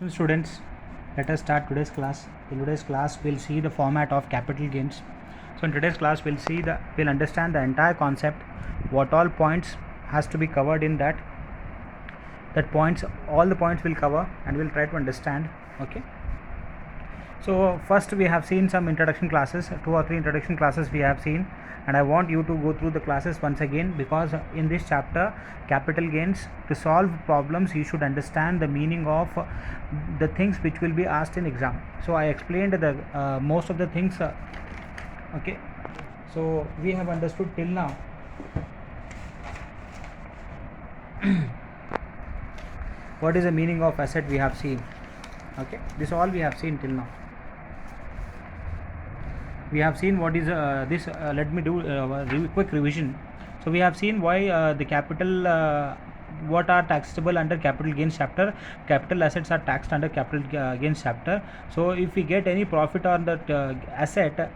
Students, let us start today's class. In today's class, we'll see the format of capital gains. So in today's class, we'll understand the entire concept, what all points has to be covered in that. All the points will cover, and we'll try to understand. Okay. So first we have seen some introduction classes, 2 or 3 introduction classes we have seen, and I want you to go through the classes once again, because in this chapter capital gains, to solve problems you should understand the meaning of the things which will be asked in exam. So I explained the most of the things. Okay, so we have understood till now. What is the meaning of asset we have seen. Okay, this all we have seen till now. We have seen what is this. Let me do a quick revision. So we have seen why the capital, what are taxable under capital gains chapter. Capital assets are taxed under capital gains chapter. So if we get any profit on that asset,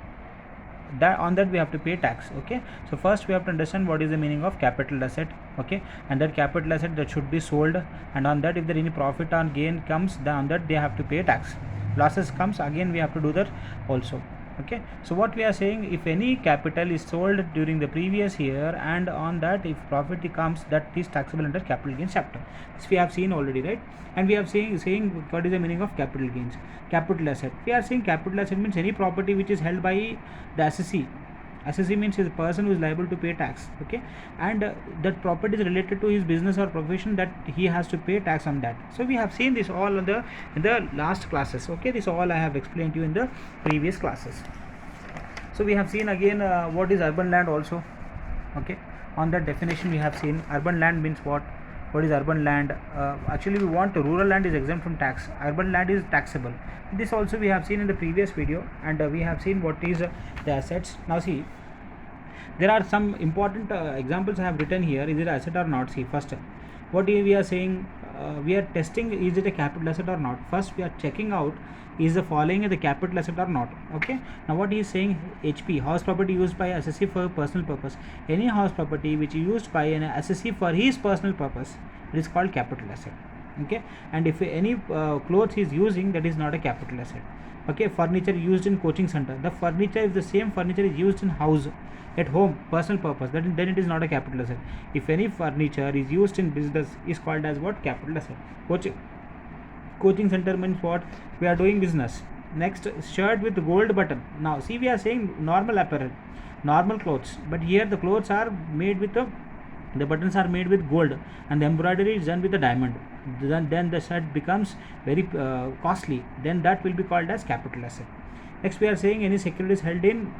that we have to pay tax. Okay, so first we have to understand what is the meaning of capital asset. Okay, and that capital asset that should be sold, and on that if there any profit or gain comes, then on that they have to pay tax. Losses comes, again we have to do that also. Okay, so what we are saying, if any capital is sold during the previous year, and on that if profit comes, that is taxable under capital gains chapter. This we have seen already, right? And we have saying what is the meaning of capital gains. Capital asset, we are saying capital asset means any property which is held by the assessee. Assessee means is a person who is liable to pay tax. Okay, and that property is related to his business or profession, that he has to pay tax on that. So we have seen this all in the last classes. Okay, this all I have explained to you in the previous classes. So we have seen again what is urban land also. Okay, on that definition we have seen urban land means what is urban land. Actually we want rural land is exempt from tax, urban land is taxable. This also we have seen in the previous video, and we have seen what is the assets. Now see, there are some important examples I have written here. Is it asset or not? See, first what we are saying, we are testing is it a capital asset or not. First we are checking out is the following the capital asset or not. Okay, now what he is saying, HP, house property used by assessee for personal purpose. Any house property which is used by an assessee for his personal purpose, it is called capital asset. Okay, and if any clothes he is using, that is not a capital asset. Okay, furniture used in coaching center, the furniture, if the same furniture is used in house, at home, personal purpose, then it is not a capital asset. If any furniture is used in business, is called as what? Capital asset. Coaching center means what? We are doing business. Next, shirt with gold button. Now see, we are saying normal apparel, normal clothes, but here the clothes are made with the buttons are made with gold, and the embroidery is done with a diamond. Then the shirt becomes very costly, then that will be called as capital asset. Next we are saying any securities held in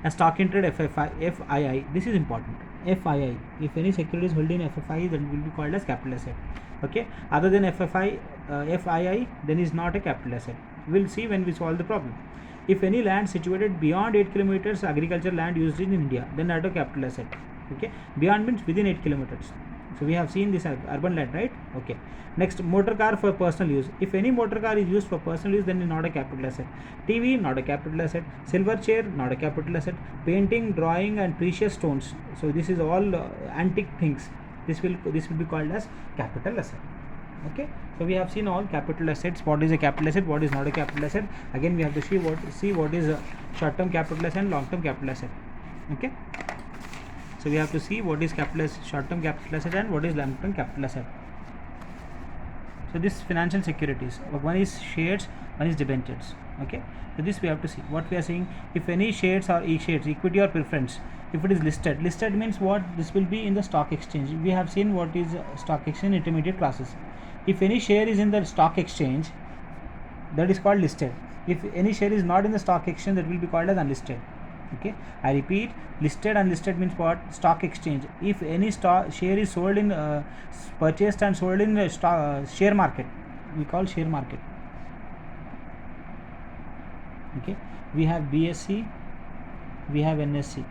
a stock in trade, FII. This is important. FII, if any securities held in FFI, then will be called as capital asset. Okay, other than FII, then is not a capital asset. We'll see when we solve the problem. If any land situated beyond 8 kilometers, agricultural land used in India, then not a capital asset. Okay, beyond means within 8 kilometers. So we have seen this urban land, right? Okay, next, motor car for personal use. If any motor car is used for personal use, then not a capital asset. TV, not a capital asset. Silver chair, not a capital asset. Painting, drawing and precious stones, so this is all antique things, this will be called as capital asset. Okay, so we have seen all capital assets, what is a capital asset, what is not a capital asset. Again we have to see what is a short term capital asset and long term capital asset. Okay, so we have to see what is short term capital asset and what is long term capital asset. So this financial securities, one is shares, one is debentures. Okay, so this we have to see. What we are saying, if any shares or shares, equity or preference, if it is listed means what? This will be in the stock exchange. We have seen what is stock exchange intermediate classes. If any share is in the stock exchange, that is called listed. If any share is not in the stock exchange, that will be called as unlisted. Okay, I repeat, listed, unlisted means what? Stock exchange. If any share is sold in purchased and sold in share market, we call share market. Okay, we have BSE, we have NSE,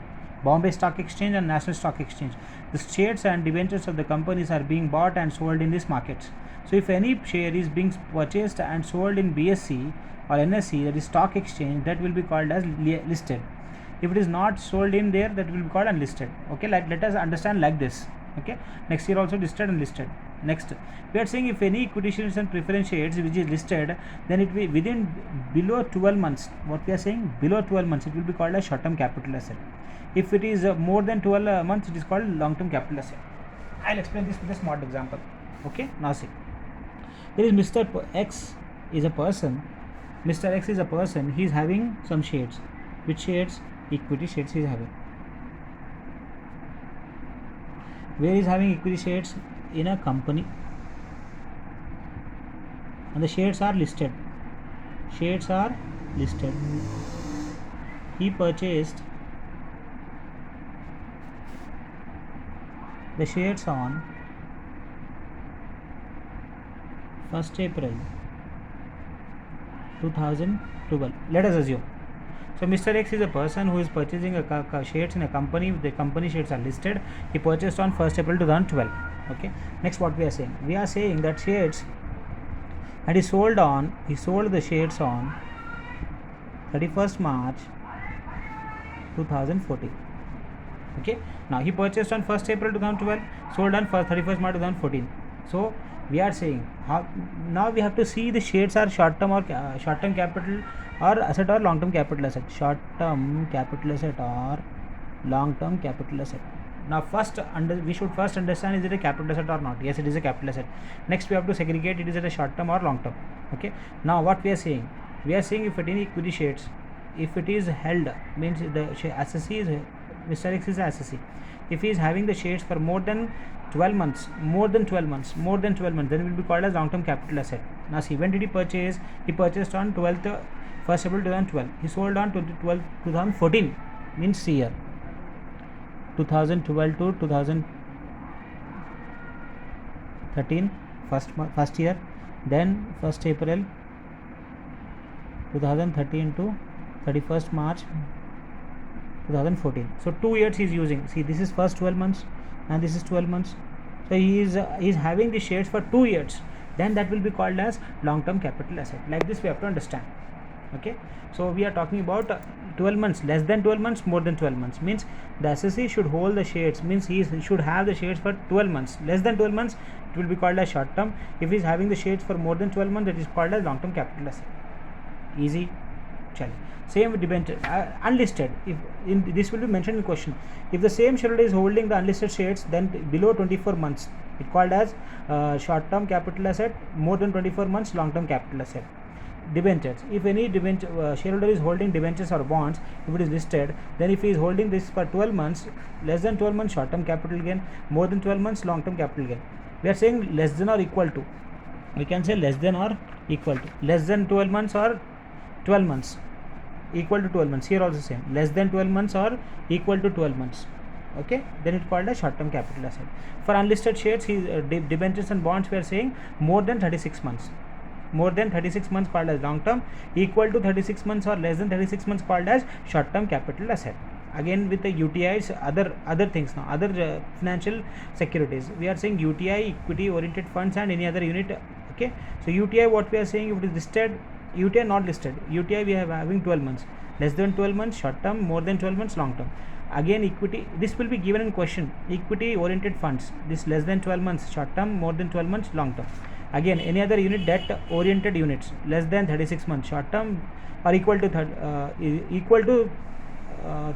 Bombay Stock Exchange and National Stock Exchange. The shares and debentures of the companies are being bought and sold in these markets. So if any share is being purchased and sold in BSE or NSE, that is stock exchange, that will be called as listed. If it is not sold in there, that will be called unlisted. Okay, let us understand like this. Okay, next year also listed and listed. Next, we are saying if any equity shares and preference shares which is listed, then it will be within below 12 months. What we are saying, below 12 months, it will be called as short-term capital asset. If it is more than 12 months, it is called long-term capital asset. I'll explain this with a smart example. Okay, now see, there is Mr. X is a person. Mr. X is a person. He is having some shares. Which shares? Equity shares he is having. Where is having equity shares? In a company, and the shares are listed. Shares are listed. He purchased the shares on 1st April 2012. Let us assume. So Mr. X is a person who is purchasing a shares in a company. The company shares are listed. He purchased on 1st April 2012. Okay. Next, what we are saying? We are saying that shares, and he sold the shares on 31st March 2014. Okay. Now he purchased on 1st April 2012, sold on 31st March 2014. So we are saying now we have to see the shares are short-term or short-term capital or asset or long-term capital asset. Short-term capital asset or long-term capital asset. Now we should first understand, is it a capital asset or not? Yes, it is a capital asset. Next, we have to segregate it, is it a short-term or long-term. Okay. Now what we are saying? We are saying if it any equity shares, if it is held, means the assessee is Mr. X is the assessee. If he is having the shares for more than 12 months, then it will be called as long-term capital asset. Now see, when did he purchase? He purchased on 1st April 2012. He sold on 2014, means year 2012 to 2013, first year. Then 1st April 2013 to 31st March 2014. So 2 years he is using. See, this is first 12 months and this is 12 months. So he is having the shares for 2 years. Then that will be called as long-term capital asset. Like this we have to understand. Okay. So we are talking about 12 months, less than 12 months, more than 12 months. Means the assessee should hold the shares. Means he should have the shares for 12 months. Less than 12 months, it will be called as short term. If he is having the shares for more than 12 months, it is called as long-term capital asset. Easy. Same with debenture, unlisted. If this will be mentioned in question. If the same shareholder is holding the unlisted shares, then below 24 months, it called as short-term capital asset. More than 24 months, long-term capital asset. Debentures. If any shareholder is holding debentures or bonds, if it is listed, then if he is holding this for 12 months, less than 12 months, short-term capital gain. More than 12 months, long-term capital gain. We are saying less than or equal to. We can say less than or equal to. Less than 12 months or 12 months. Equal to 12 months. Here also same. Less than 12 months or equal to 12 months. Okay. Then it called as short-term capital asset. For unlisted shares, debentures and bonds, we are saying more than 36 months. More than 36 months called as long term. Equal to 36 months or less than 36 months called as short-term capital asset. Again with the UTIs, other things now, other financial securities. We are saying UTI, equity oriented funds, and any other unit. Okay. So UTI, what we are saying, if it is listed, UTI not listed. UTI we have having 12 months. Less than 12 months short term, more than 12 months long term. Again equity, this will be given in question. Equity oriented funds, this less than 12 months short term, more than 12 months long term. Again any other unit, debt oriented units, less than 36 months short term or equal to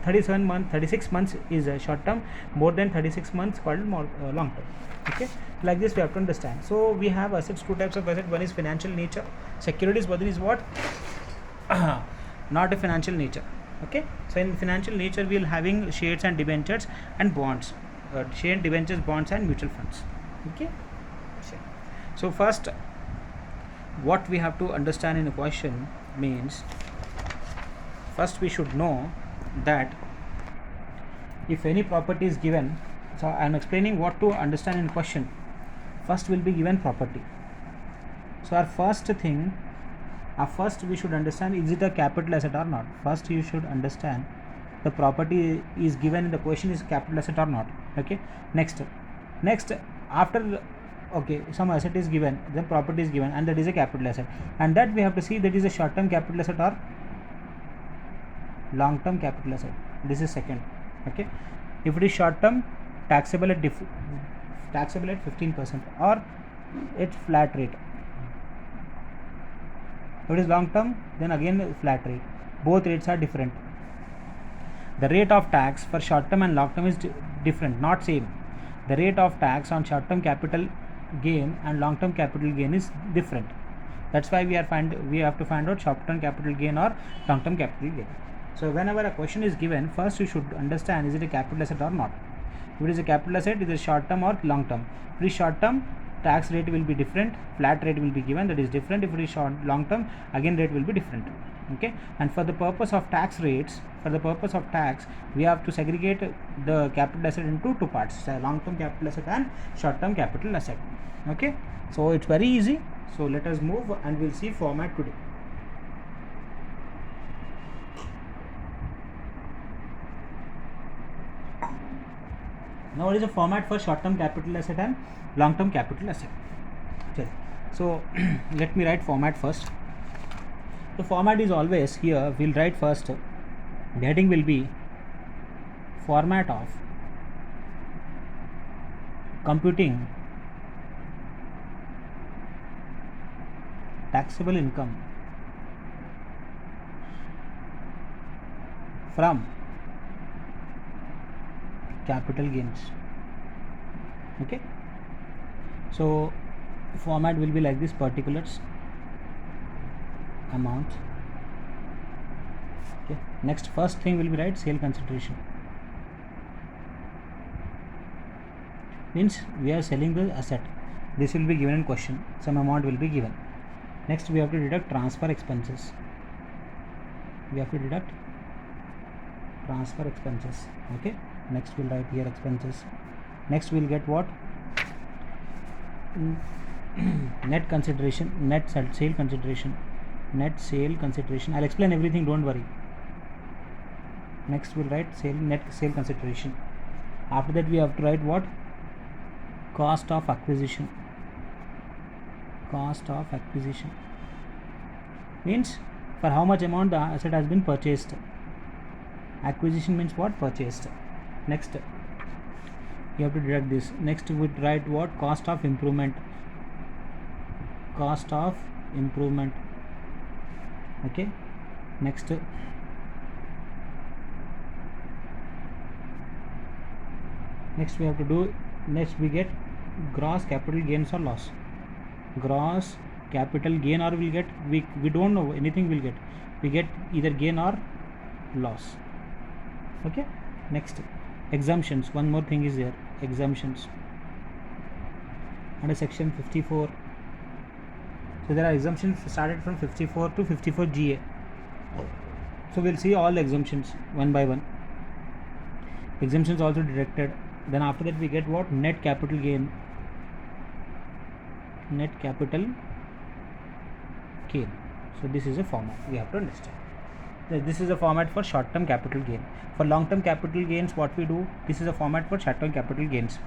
37 months, 36 months is short term, more than 36 months called more long term. Okay. Like this we have to understand. So we have assets, two types of asset. One is financial nature securities, one is what? Not a financial nature. Okay. So in financial nature we will having shares and debentures and bonds, share, debentures, bonds and mutual funds. Okay. So first what we have to understand in a question means, first we should know that if any property is given, so I am explaining what to understand in question. First will be given property. So our first we should understand, is it a capital asset or not. First you should understand the property is given in the question is capital asset or not. Okay. Next after, okay, some asset is given, the property is given, and that is a capital asset, and that we have to see that is a short term capital asset or long term capital asset. This is second. Okay. If it is short term, taxable at 15%, or it's flat rate. If it is long term, then again flat rate. Both rates are different. The rate of tax for short term and long term is different, not same. The rate of tax on short term capital gain and long term capital gain is different. That's why we have to find out short term capital gain or long term capital gain. So whenever a question is given, first you should understand, is it a capital asset or not. If it is a capital asset, it is short term or long term. If it is short term, tax rate will be different, flat rate will be given, that is different. If it is short long term, again rate will be different. Okay, and for the purpose of tax rates, for the purpose of tax, we have to segregate the capital asset into two parts, long term capital asset and short term capital asset. Okay, so it's very easy. So let us move and we'll see format today. Now what is the format for short term capital asset and long term capital asset? Okay. So let me write format first. The format is always here, we'll write first, the heading will be format of computing taxable income from capital gains. Okay, so format will be like this: particulars, amount. Okay, next first thing will be write sale consideration, means we are selling the asset. This will be given in question, some amount will be given. Next we have to deduct transfer expenses. We have to deduct transfer expenses. Okay, next we'll write here expenses. Next we'll get what? Net consideration, net sale consideration, net sale consideration. I'll explain everything, don't worry. Next we'll write net sale consideration. After that we have to write what? Cost of acquisition. Cost of acquisition means for how much amount the asset has been purchased. Acquisition means what? Purchased. Next you have to deduct this. Next we would write what? Cost of improvement. Cost of improvement. Okay, next we have to do, next we get gross capital gains or loss. Gross capital gain, or we'll get, we don't know anything, we'll get, we get either gain or loss. Okay, next exemptions. One more thing is there, exemptions under section 54. So there are exemptions started from 54 to 54 GA. So we'll see all the exemptions one by one. Exemptions also deducted. Then after that we get what? Net capital gain. Net capital gain. So this is a format we have to understand. This is a format for short term capital gain. For long term capital gains, what we do, this is a format for short term capital gains.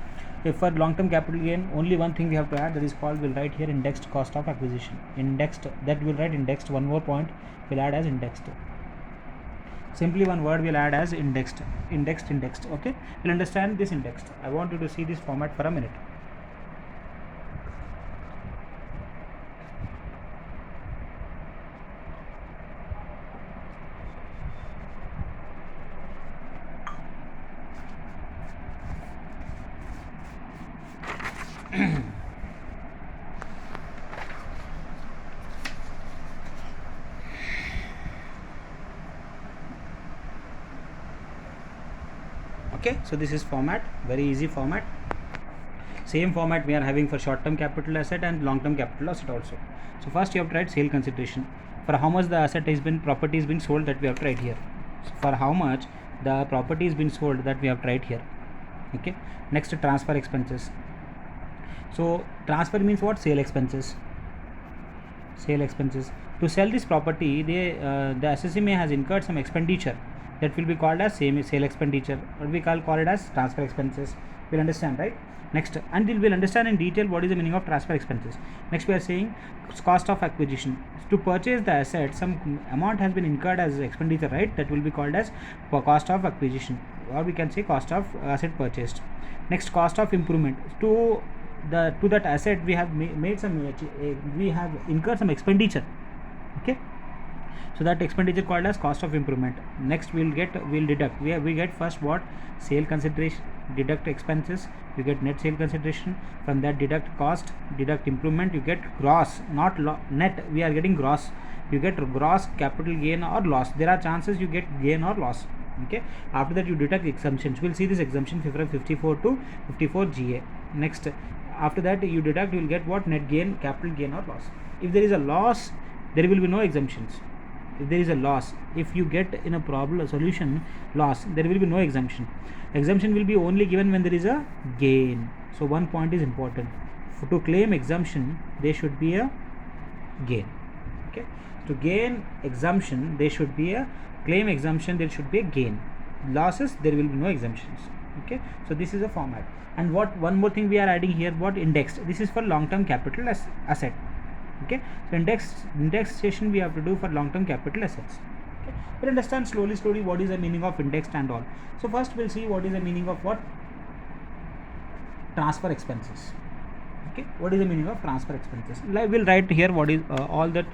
If for long term capital gain, only one thing we have to add, that is called, we'll write here indexed cost of acquisition. Indexed, that we'll write indexed. One more point we'll add as indexed. Simply one word we'll add as indexed. Indexed. Okay, we'll understand this indexed. I want you to see this format for a minute. Okay, so this is format, very easy format. Same format we are having for short term capital asset and long term capital asset also. So first you have to write sale consideration. For how much the asset has been, property has been sold, that we have to write here. So for how much the property has been sold, that we have to write here. Okay, next transfer expenses. So transfer means what? Sale expenses. Sale expenses. To sell this property, the SSMA has incurred some expenditure, that will be called as sale expenditure, or we call it as transfer expenses. We'll understand, right? Next, and we'll understand in detail what is the meaning of transfer expenses. Next we are saying cost of acquisition. To purchase the asset, some amount has been incurred as expenditure, right? That will be called as cost of acquisition, or we can say cost of asset purchased. Next, cost of improvement. To to that asset we have made some we have incurred some expenditure. Okay, so that expenditure called as cost of improvement. Next we'll deduct, we get first what, sale consideration, deduct expenses, you get net sale consideration. From that deduct cost, deduct improvement, you get gross, not net, we are getting gross. You get gross capital gain or loss. There are chances you get gain or loss. Okay, after that you deduct exemptions. We'll see this exemption from 54 to 54 GA. Next, after that you deduct, you will get what, net gain, capital gain or loss. If there is a loss, there will be no exemptions. If there is a loss, if you get in a problem solution loss, there will be no exemption. Exemption will be only given when there is a gain. So one point is important. To claim exemption, there should be a gain. Okay, to gain exemption, there should be a claim exemption, there should be a gain. Losses, there will be no exemptions. Okay, so this is a format. And what, one more thing we are adding here, what, indexed. This is for long term capital asset. Okay, so indexation we have to do for long term capital assets. Okay, we'll understand slowly what is the meaning of indexed and all. So first we'll see what is the meaning of what, transfer expenses. Okay, what is the meaning of transfer expenses? We'll write here what is all that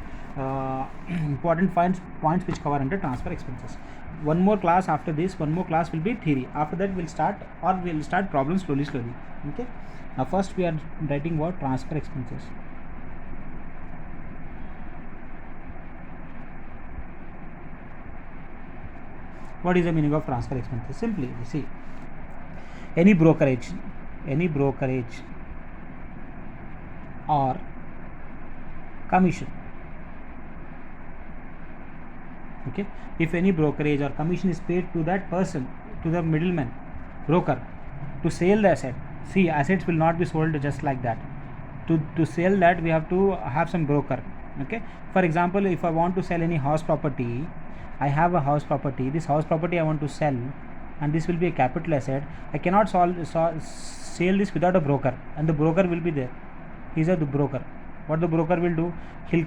important points which cover under transfer expenses. One more class after this, one more class will be theory. After that we'll start problems slowly. Okay, now first we are writing what, transfer expenses. What is the meaning of transfer expenses? Simply, you see, any brokerage or commission. Okay, if any brokerage or commission is paid to that person, to the middleman, broker, to sell the asset. See, assets will not be sold just like that. To sell that, we have to have some broker. Okay, for example, if I want to sell any house property, I have a house property, this house property I want to sell, and this will be a capital asset. I cannot sell this without a broker, and the broker will be there. He is the broker. What the broker will do, he'll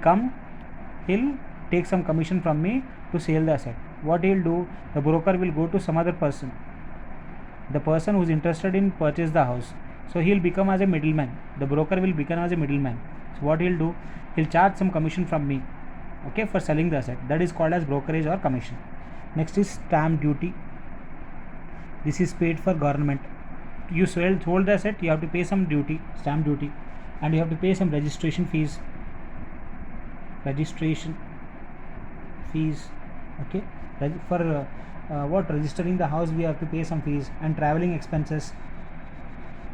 take some commission from me to sell the asset. What he'll do, the broker will go to some other person, the person who is interested in purchase the house. So he'll become as a middleman, the broker will become as a middleman. So what he'll do, he'll charge some commission from me, okay, for selling the asset. That is called as brokerage or commission. Next is stamp duty. This is paid for government. You sold the asset, you have to pay some duty, stamp duty, and you have to pay some registration fees. Okay, for what, registering the house, we have to pay some fees, and traveling expenses.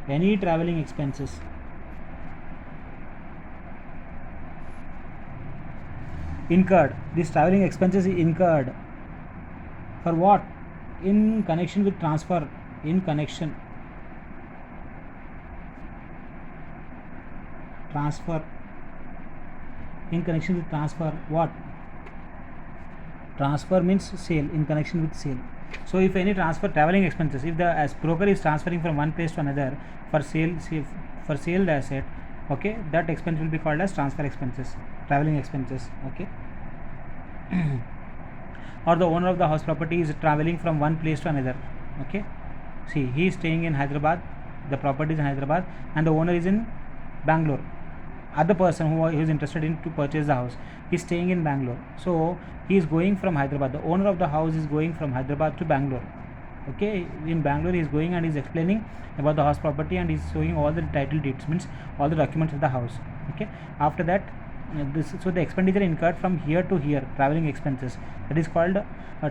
Any traveling expenses. Incurred. This traveling expenses is incurred for what? In connection with transfer. In connection with transfer. What? Transfer means sale. In connection with sale. So if any transfer, traveling expenses, if the broker is transferring from one place to another for sale the asset, okay, that expense will be called as transfer expenses, traveling expenses. Okay, or the owner of the house property is traveling from one place to another. Okay, see, he is staying in Hyderabad, the property is in Hyderabad, and the owner is in Bangalore. Other person who is interested in to purchase the house, he is staying in Bangalore, so he is going from Hyderabad. The owner of the house is going from Hyderabad to Bangalore. Okay, in Bangalore he is going and is explaining about the house property, and is showing all the title deeds, means all the documents of the house. Okay, after that so the expenditure incurred from here to here, traveling expenses, that is called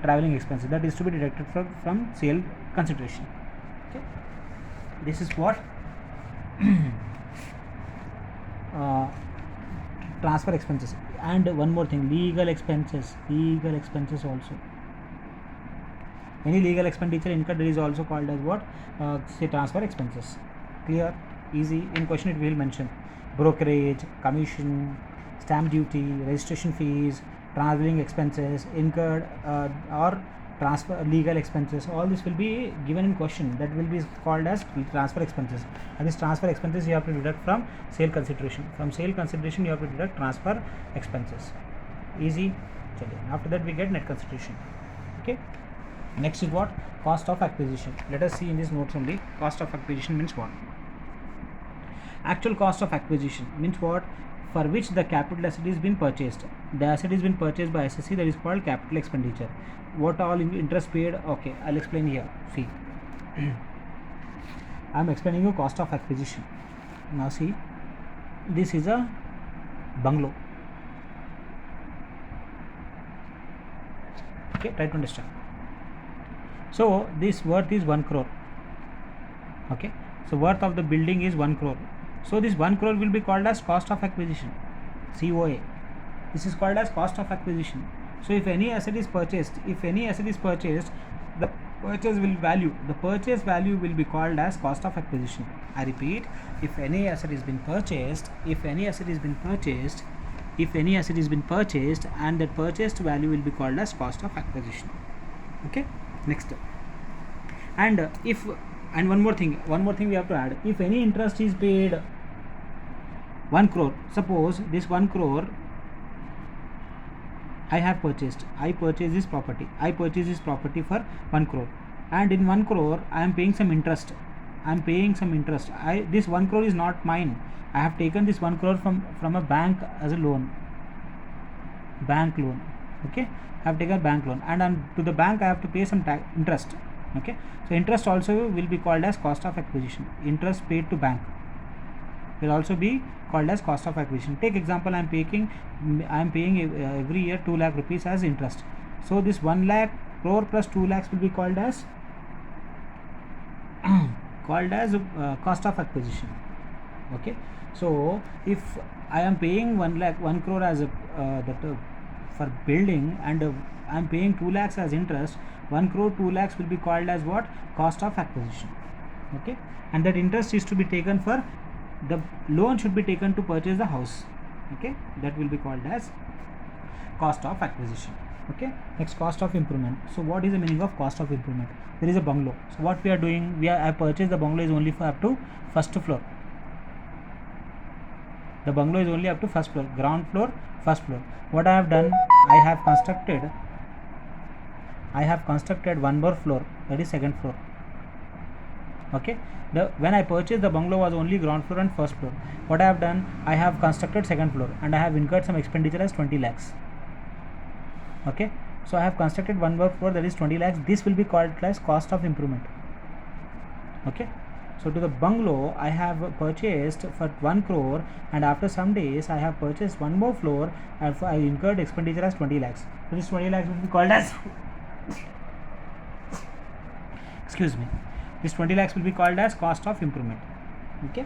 traveling expenses, that is to be deducted from sale consideration. Okay, this is what transfer expenses. And one more thing, legal expenses also. Any legal expenditure incurred is also called as what, say, transfer expenses. Clear? Easy. In question it will mention brokerage, commission, stamp duty, registration fees, traveling expenses, incurred or transfer legal expenses. All this will be given in question. That will be called as transfer expenses. And this transfer expenses you have to deduct from sale consideration. From sale consideration you have to deduct transfer expenses. Easy. After that we get net consideration. Okay. Next is what? Cost of acquisition. Let us see in this notes only. Cost of acquisition means what? Actual cost of acquisition means what? For which the capital asset is been purchased. The asset is been purchased by SSC, that is called capital expenditure. What all interest paid? Okay, I'll explain here. See, I'm explaining you cost of acquisition. Now see, this is a bungalow. Okay, try to understand. So this worth is 1 crore. Okay, so worth of the building is 1 crore. So this 1 crore will be called as cost of acquisition, COA. This is called as cost of acquisition. So if any asset is purchased, the purchase value will be called as cost of acquisition. I repeat, if any asset is been purchased, and that purchased value will be called as cost of acquisition. Okay, next. And one more thing we have to add. If any interest is paid 1 crore, suppose this 1 crore I purchased this property for 1 crore, and in 1 crore I am paying some interest. This 1 crore is not mine. I have taken this 1 crore from a bank as a bank loan. Okay, I have taken bank loan, and to the bank I have to pay some interest. Okay, so interest also will be called as cost of acquisition. Interest paid to bank will also be called as cost of acquisition. Take example, I am paying every year 2 lakh rupees as interest. So this 1 lakh crore plus 2 lakhs will be called as cost of acquisition. Okay, so if I am paying 1 crore as for building, and I am paying 2 lakhs as interest, 1 crore 2 lakhs will be called as what? Cost of acquisition. Okay, and that interest is to be taken for the loan should be taken to purchase the house. Okay, that will be called as cost of acquisition. Okay, next, cost of improvement. So what is the meaning of cost of improvement? There is a bungalow. So what we are doing, I purchased the bungalow is only for up to first floor. The bungalow is only up to first floor, ground floor, first floor. What I have done, I have constructed one more floor, that is second floor. Okay, when I purchased the bungalow was only ground floor and first floor. What I have done, I have constructed second floor, and I have incurred some expenditure as 20 lakhs. Okay, so I have constructed one more floor, that is 20 lakhs. This will be called as cost of improvement. Okay, so to the bungalow I have purchased for 1 crore, and after some days I have purchased one more floor, and I incurred expenditure as 20 lakhs. So this 20 lakhs will be called as this 20 lakhs will be called as cost of improvement. Okay,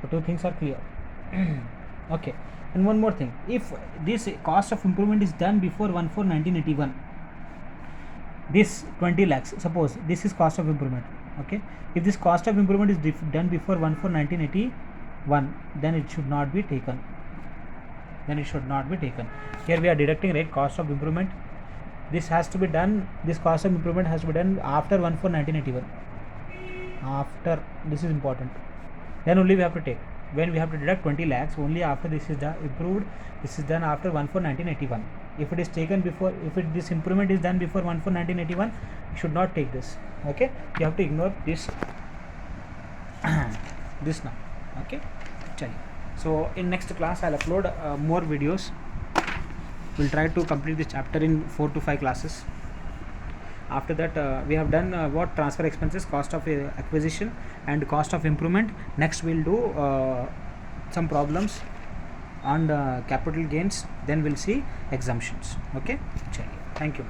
the two things are clear. Okay, and one more thing, if this cost of improvement is done before 1/4/1981, this 20 lakhs, suppose this is cost of improvement. Okay, if this cost of improvement is done before 1/4/1981, then it should not be taken. Here we are deducting, right, cost of improvement. This has to be done, this cost of improvement has to be done after 1/4/1981. After, this is important, then only we have to take. When we have to deduct 20 lakhs, only after this is approved, this is done after 1/4/1981. If it is taken before, this improvement is done before 1/4/1981, you should not take this. Okay, you have to ignore this this now. Okay, so in next class I'll upload more videos. We'll try to complete this chapter in 4 to 5 classes. After that, we have done what? Transfer expenses, cost of acquisition, and cost of improvement. Next we'll do some problems on capital gains, then we'll see exemptions. Okay, thank you.